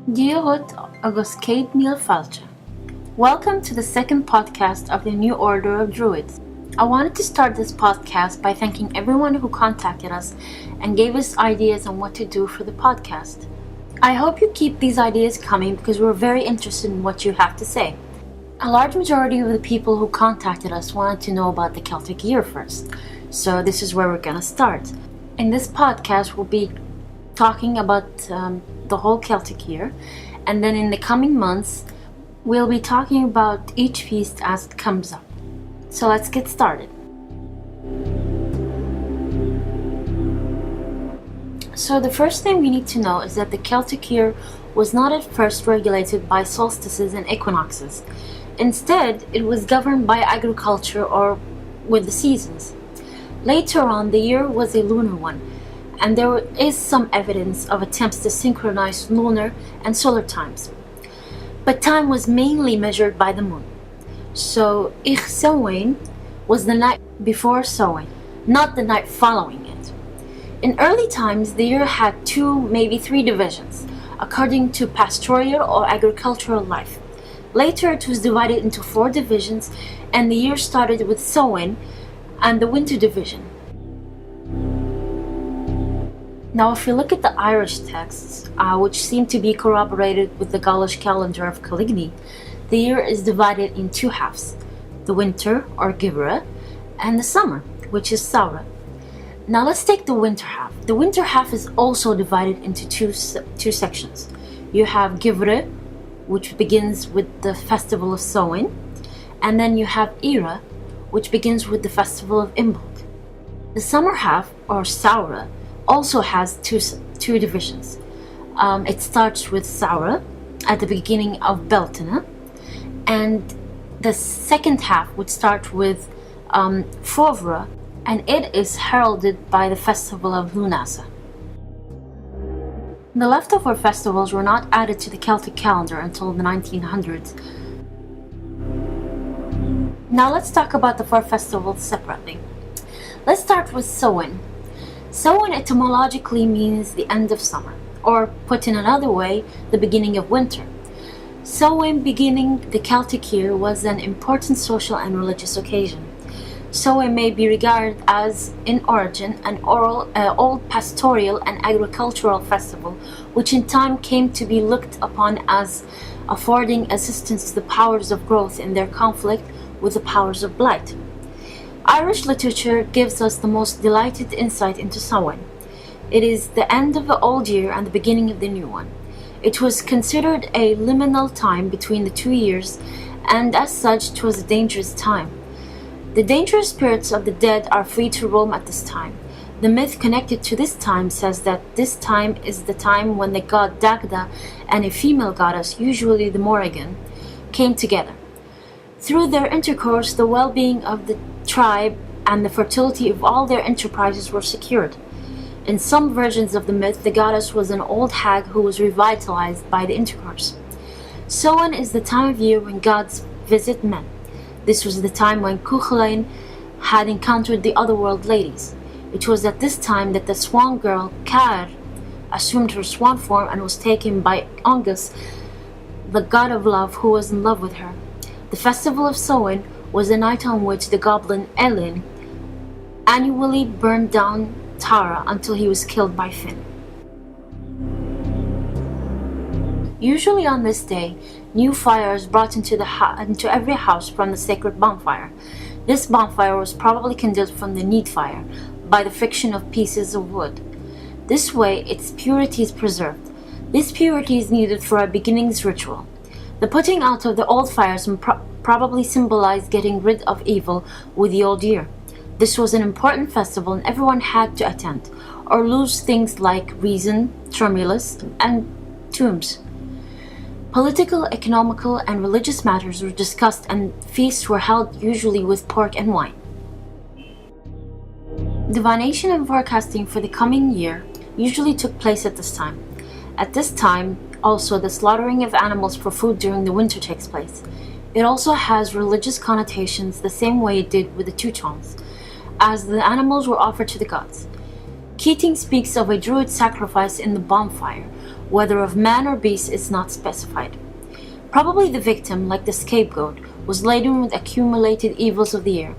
Diolch agus céad míle failte. Welcome to the second podcast of the New Order of Druids. I wanted to start this podcast by thanking everyone who contacted us and gave us ideas on what to do for the podcast. I hope you keep these ideas coming because we're very interested in what you have to say. A large majority of the people who contacted us wanted to know about the Celtic year first, so this is where we're going to start. In this podcast, we'll be talking about the whole Celtic year, and then in the coming months, we'll be talking about each feast as it comes up. So let's get started. So the first thing we need to know is that the Celtic year was not at first regulated by solstices and equinoxes. Instead, it was governed by agriculture or with the seasons. Later on, the year was a lunar one, and there is some evidence of attempts to synchronize lunar and solar times. But time was mainly measured by the moon. So, Ich Samhain was the night before Samhain, not the night following it. In early times, the year had 2, maybe 3 divisions, according to pastoral or agricultural life. Later, it was divided into 4 divisions, and the year started with Samhain and the winter division. Now, if you look at the Irish texts, which seem to be corroborated with the Gaulish calendar of Caligny, the year is divided in 2 halves, the winter, or Gibra, and the summer, which is Saura. Now let's take the winter half. The winter half is also divided into two sections. You have Givre, which begins with the festival of Samhain, and then you have Ira, which begins with the festival of Imbolc. The summer half, or Saura, also has two divisions. It starts with Saura at the beginning of Beltane, and the second half would start with Fovra, and it is heralded by the festival of Lunasa. The leftover festivals were not added to the Celtic calendar until the 1900s. Now let's talk about the 4 festivals separately. Let's start with Samhain. Samhain etymologically means the end of summer, or put in another way, the beginning of winter. Samhain, beginning the Celtic year, was an important social and religious occasion. Samhain may be regarded as, in origin, an old pastoral and agricultural festival, which in time came to be looked upon as affording assistance to the powers of growth in their conflict with the powers of blight. Irish literature gives us the most delighted insight into Samhain. It is the end of the old year and the beginning of the new one. It was considered a liminal time between the 2 years, and as such, it was a dangerous time. The dangerous spirits of the dead are free to roam at this time. The myth connected to this time says that this time is the time when the god Dagda and a female goddess, usually the Morrigan, came together. Through their intercourse, the well-being of the tribe and the fertility of all their enterprises were secured. In some versions of the myth, the goddess was an old hag who was revitalized by the intercourse. Samhain is the time of year when gods visit men. This was the time when Cuchulainn had encountered the otherworld ladies. It was at this time that the swan girl, Caer, assumed her swan form and was taken by Angus, the god of love, who was in love with her. The festival of Samhain was the night on which the goblin Elin annually burned down Tara until he was killed by Finn. Usually on this day, new fire is brought into every house from the sacred bonfire. This bonfire was probably kindled from the need fire by the friction of pieces of wood. This way, its purity is preserved. This purity is needed for a beginning's ritual. The putting out of the old fires probably symbolized getting rid of evil with the old year. This was an important festival and everyone had to attend, or lose things like reason, tremulous, and tombs. Political, economical, and religious matters were discussed, and feasts were held usually with pork and wine. Divination and forecasting for the coming year usually took place at this time. At this time, also, the slaughtering of animals for food during the winter takes place. It also has religious connotations the same way it did with the Teutons, as the animals were offered to the gods. Keating speaks of a druid sacrifice in the bonfire, whether of man or beast is not specified. Probably the victim, like the scapegoat, was laden with accumulated evils of the year.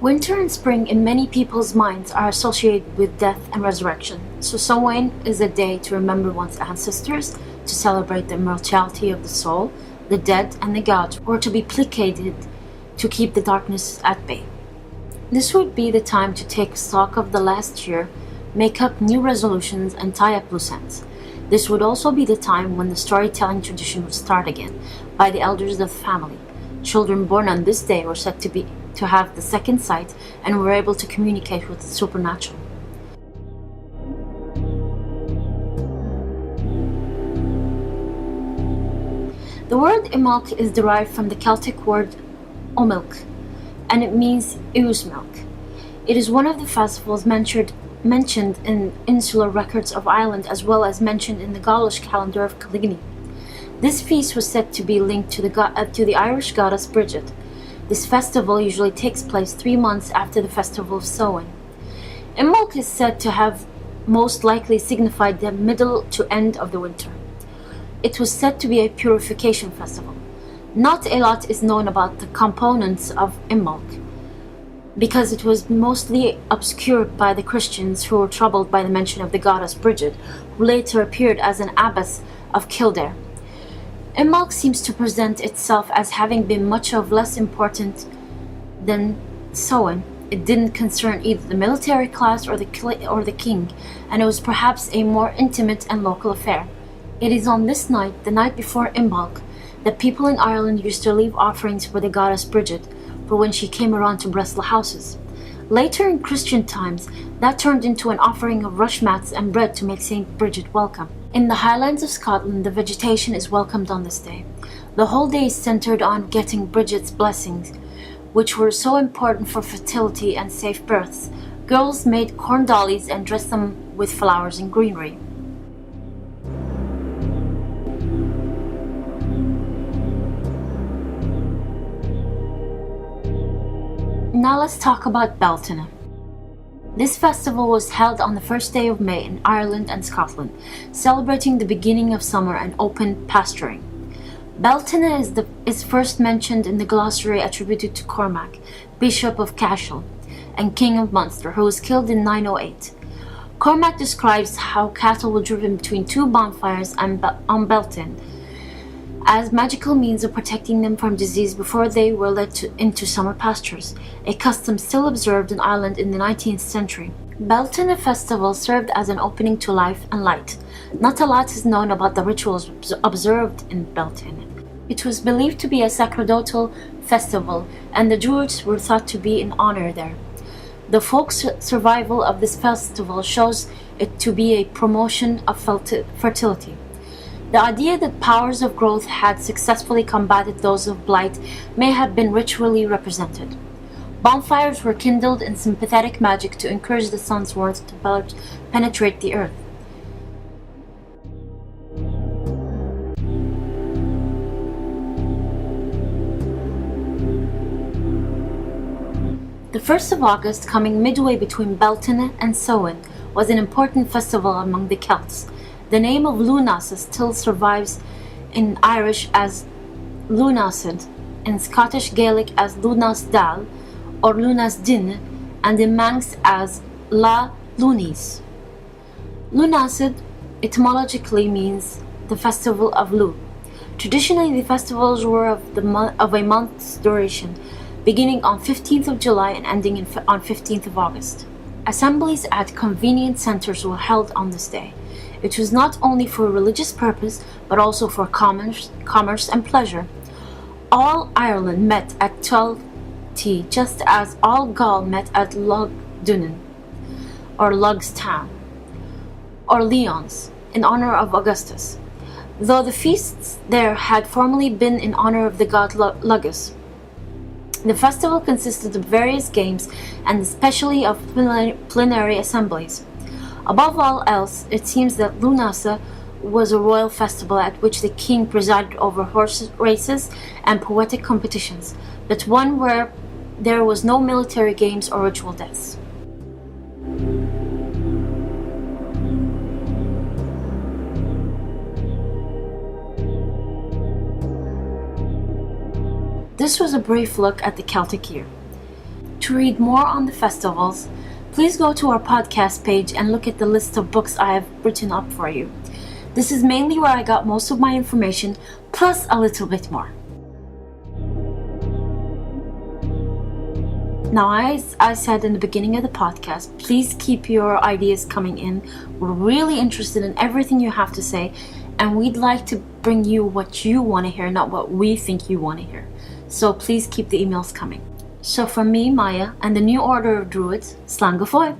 Winter and spring in many people's minds are associated with death and resurrection, so Samhain is a day to remember one's ancestors, to celebrate the immortality of the soul, the dead and the gods, or to be placated to keep the darkness at bay. This would be the time to take stock of the last year, make up new resolutions, and tie up loose ends. This would also be the time when the storytelling tradition would start again by the elders of the family. Children born on this day were said to have the second sight and were able to communicate with the supernatural. The word Imbolc is derived from the Celtic word Omilk, and it means ewe's milk. It is one of the festivals mentioned in insular records of Ireland, as well as mentioned in the Gaulish calendar of Caligny. This feast was said to be linked to the Irish goddess Bridget. This festival usually takes place 3 months after the festival of Samhain. Imbolc is said to have most likely signified the middle to end of the winter. It was said to be a purification festival. Not a lot is known about the components of Imbolc, because it was mostly obscured by the Christians who were troubled by the mention of the goddess Bridget, who later appeared as an abbess of Kildare. Imbolc seems to present itself as having been much of less important than Samhain. It didn't concern either the military class or the king, and it was perhaps a more intimate and local affair. It is on this night, the night before Imbolc, that people in Ireland used to leave offerings for the goddess Bridget for when she came around to bless the houses. Later in Christian times, that turned into an offering of rush mats and bread to make Saint Bridget welcome. In the Highlands of Scotland, the vegetation is welcomed on this day. The whole day is centered on getting Bridget's blessings, which were so important for fertility and safe births. Girls made corn dollies and dressed them with flowers and greenery. Now let's talk about Beltane. This festival was held on the first day of May in Ireland and Scotland, celebrating the beginning of summer and open pasturing. Beltane is first mentioned in the glossary attributed to Cormac, Bishop of Cashel and King of Munster, who was killed in 908. Cormac describes how cattle were driven between two bonfires on Beltane as magical means of protecting them from disease before they were led into summer pastures, a custom still observed in Ireland in the 19th century. Beltane festival served as an opening to life and light. Not a lot is known about the rituals observed in Beltane. It was believed to be a sacerdotal festival, and the Druids were thought to be in honor there. The folk survival of this festival shows it to be a promotion of fertility. The idea that powers of growth had successfully combated those of blight may have been ritually represented. Bonfires were kindled in sympathetic magic to encourage the sun's warmth to penetrate the earth. The 1st of August, coming midway between Beltane and Samhain, was an important festival among the Celts. The name of Lunasa still survives in Irish as Lunasad, in Scottish Gaelic as Lunasdal or Lunasdin, and in Manx as La Lunis. Lunasad etymologically means the festival of Lu. Traditionally, the festivals were of a month's duration, beginning on 15th of July and ending on 15th of August. Assemblies at convenient centers were held on this day. It was not only for religious purpose, but also for commerce and pleasure. All Ireland met at Tultee, just as all Gaul met at Lugdunin, or Lugstown, or Lyons, in honor of Augustus, though the feasts there had formerly been in honor of the god Lugus. The festival consisted of various games and especially of plenary assemblies. Above all else, it seems that Lunasa was a royal festival at which the king presided over horse races and poetic competitions, but one where there was no military games or ritual deaths. this was a brief look at the Celtic year. To read more on the festivals, please go to our podcast page and look at the list of books I have written up for you. This is mainly where I got most of my information, plus a little bit more. Now, as I said in the beginning of the podcast, please keep your ideas coming in. We're really interested in everything you have to say, and we'd like to bring you what you want to hear, not what we think you want to hear. So please keep the emails coming. So from me, Maya, and the New Order of Druids, Slán go fóill!